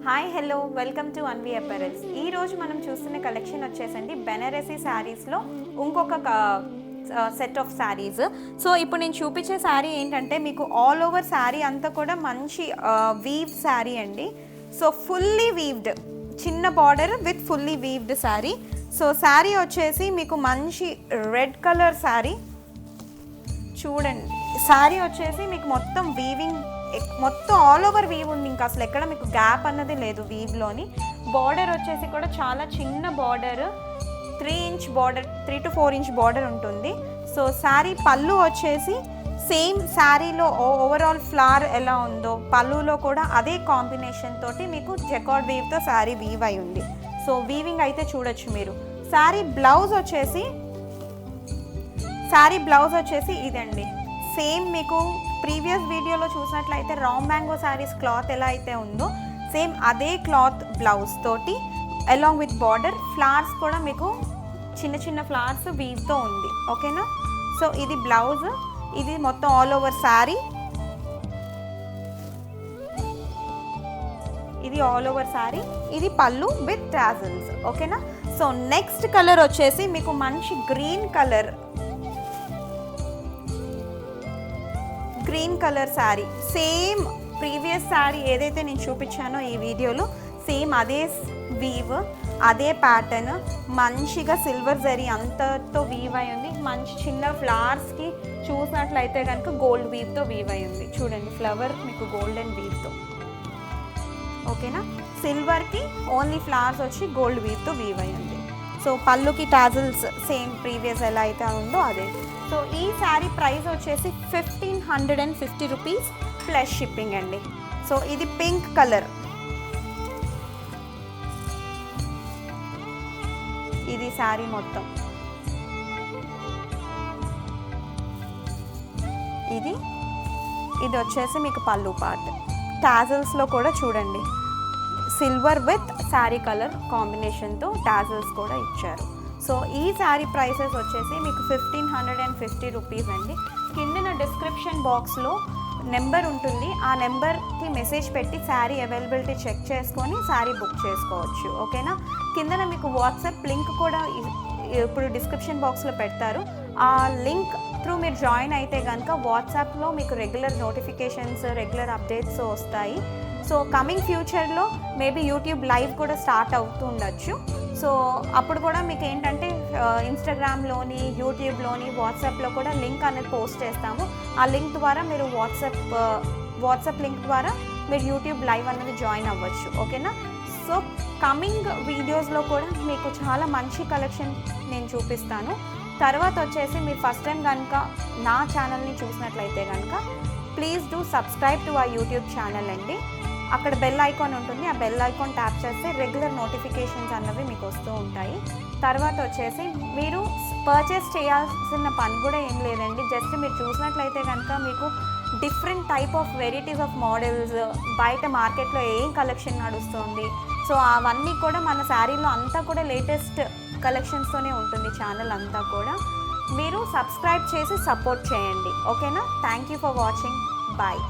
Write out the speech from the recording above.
Hi hello welcome to Anvi apparels. ఈరోజు మనం చూస్తున్న కలెక్షన్ వచ్చేసండి బెనారసీ శారీస్లో ఇంకొక సెట్ ఆఫ్ శారీస్. సో ఇప్పుడు నేను చూపించే శారీ ఏంటంటే మీకు ఆల్ ఓవర్ శారీ అంతా కూడా మంచి వీవ్ శారీ అండి. సో ఫుల్లీ వీవ్డ్, చిన్న border with fully weaved sari. So sari వచ్చేసి మీకు మంచి రెడ్ కలర్ శారీ చూడండి. శారీ వచ్చేసి మీకు మొత్తం వీవింగ్, మొత్తం ఆల్ ఓవర్ వీవ్ ఉంది, ఇంకా అసలు ఎక్కడ మీకు గ్యాప్ అన్నది లేదు వీవ్లోని. బార్డర్ వచ్చేసి కూడా చాలా చిన్న border, 3 inch border, 3 to 4 inch border ఉంటుంది. సో శారీ పళ్ళు వచ్చేసి సేమ్ శారీలో ఓవరాల్ ఫ్లవర్ ఎలా ఉందో పళ్ళులో కూడా అదే కాంబినేషన్ తోటి మీకు జకార్డ్ వీవ్తో శారీ వీవ్ అయి ఉంది. సో వీవింగ్ అయితే చూడొచ్చు మీరు. శారీ బ్లౌజ్ వచ్చేసి ఇదండి. సేమ్ మీకు ప్రీవియస్ వీడియోలో చూసినట్లయితే రామ్ మ్యాంగో శారీస్ క్లాత్ ఎలా అయితే ఉందో సేమ్ అదే క్లాత్ బ్లౌజ్ తోటి అలాంగ్ విత్ బార్డర్, ఫ్లవర్స్ కూడా మీకు చిన్న చిన్న ఫ్లవర్స్ వీవ్తో ఉంది. ఓకేనా? సో ఇది బ్లౌజ్, ఇది మొత్తం ఆల్ ఓవర్ శారీ, ఇది ఆల్ ఓవర్ శారీ, ఇది పళ్ళు విత్ టాజల్స్. ఓకేనా? సో నెక్స్ట్ కలర్ వచ్చేసి మీకు మంచి green colour sari. Same previous sari ఏదైతే నేను చూపించానో ఈ వీడియోలో సేమ్ అదే వీవ్, అదే ప్యాటర్న్, మంచిగా సిల్వర్ జరీ అంతతో వీవ్ అయి ఉంది. మంచి చిన్న ఫ్లవర్స్కి చూసినట్లయితే కనుక గోల్డ్ వీవ్తో వీవ్ అయి ఉంది. చూడండి ఫ్లవర్ మీకు గోల్డెన్ వీవ్తో. ఓకేనా? సిల్వర్కి ఓన్లీ ఫ్లవర్స్ వచ్చి గోల్డ్ వీవ్తో వీవ్ అయి ఉంది. సో పళ్ళుకి టాజల్స్ సేమ్ ప్రీవియస్ ఎలా అయితే ఉందో అదే. సో ఈ శారీ ప్రైస్ వచ్చేసి 1550 రూపీస్ ప్లస్ షిప్పింగ్ అండి. సో ఇది పింక్ కలర్, ఇది శారీ మొత్తం, ఇది వచ్చేసి మీకు పళ్ళు పార్ట్. టాజల్స్లో కూడా చూడండి సిల్వర్ విత్ శారీ కలర్ కాంబినేషన్తో టాజల్స్ కూడా ఇచ్చారు. సో ఈ శారీ ప్రైసెస్ వచ్చేసి మీకు 1550 రూపీస్ అండి. కింద డిస్క్రిప్షన్ బాక్స్లో నెంబర్ ఉంటుంది, ఆ నెంబర్కి మెసేజ్ పెట్టి శారీ అవైలబిలిటీ చెక్ చేసుకొని శారీ బుక్ చేసుకోవచ్చు. ఓకేనా? కిందన మీకు వాట్సాప్ లింక్ కూడా ఇప్పుడు డిస్క్రిప్షన్ బాక్స్లో పెడతారు. ఆ లింక్ త్రూ మీరు జాయిన్ అయితే కనుక వాట్సాప్లో మీకు రెగ్యులర్ నోటిఫికేషన్స్, రెగ్యులర్ అప్డేట్స్ వస్తాయి. సో కమింగ్ ఫ్యూచర్లో మేబీ యూట్యూబ్ లైవ్ కూడా స్టార్ట్ అవుతూ ఉండొచ్చు. సో అప్పుడు కూడా మీకు ఏంటంటే ఇన్స్టాగ్రామ్లోని, యూట్యూబ్లోని, వాట్సాప్లో కూడా లింక్ అనేది పోస్ట్ చేస్తాము. ఆ లింక్ ద్వారా మీరు వాట్సాప్ లింక్ ద్వారా మీరు యూట్యూబ్ లైవ్ అనేది జాయిన్ అవ్వచ్చు. ఓకేనా? సో కమింగ్ వీడియోస్లో కూడా మీకు చాలా మంచి కలెక్షన్ నేను చూపిస్తాను. తర్వాత వచ్చేసి మీరు ఫస్ట్ టైం కనుక నా ఛానల్ని చూసినట్లయితే కనుక please do subscribe to our YouTube channel అండి. అక్కడ బెల్ ఐకాన్ ఉంటుంది, ఆ బెల్ ఐకాన్ ట్యాప్ చేస్తే రెగ్యులర్ నోటిఫికేషన్స్ అన్నవి మీకు వస్తూ ఉంటాయి. తర్వాత వచ్చేసి మీరు పర్చేస్ చేయాల్సిన పని కూడా ఏం లేదండి. జస్ట్ మీరు చూసినట్లయితే కనుక మీకు different type of varieties of models బయట మార్కెట్లో ఏం కలెక్షన్ నడుస్తుంది, సో అవన్నీ కూడా మన శారీలో అంతా కూడా లేటెస్ట్ కలెక్షన్స్తోనే ఉంటుంది ఛానల్ అంతా కూడా. మీరు సబ్స్క్రైబ్ చేసి సపోర్ట్ చేయండి. ఓకేనా? Thank you for watching. Bye.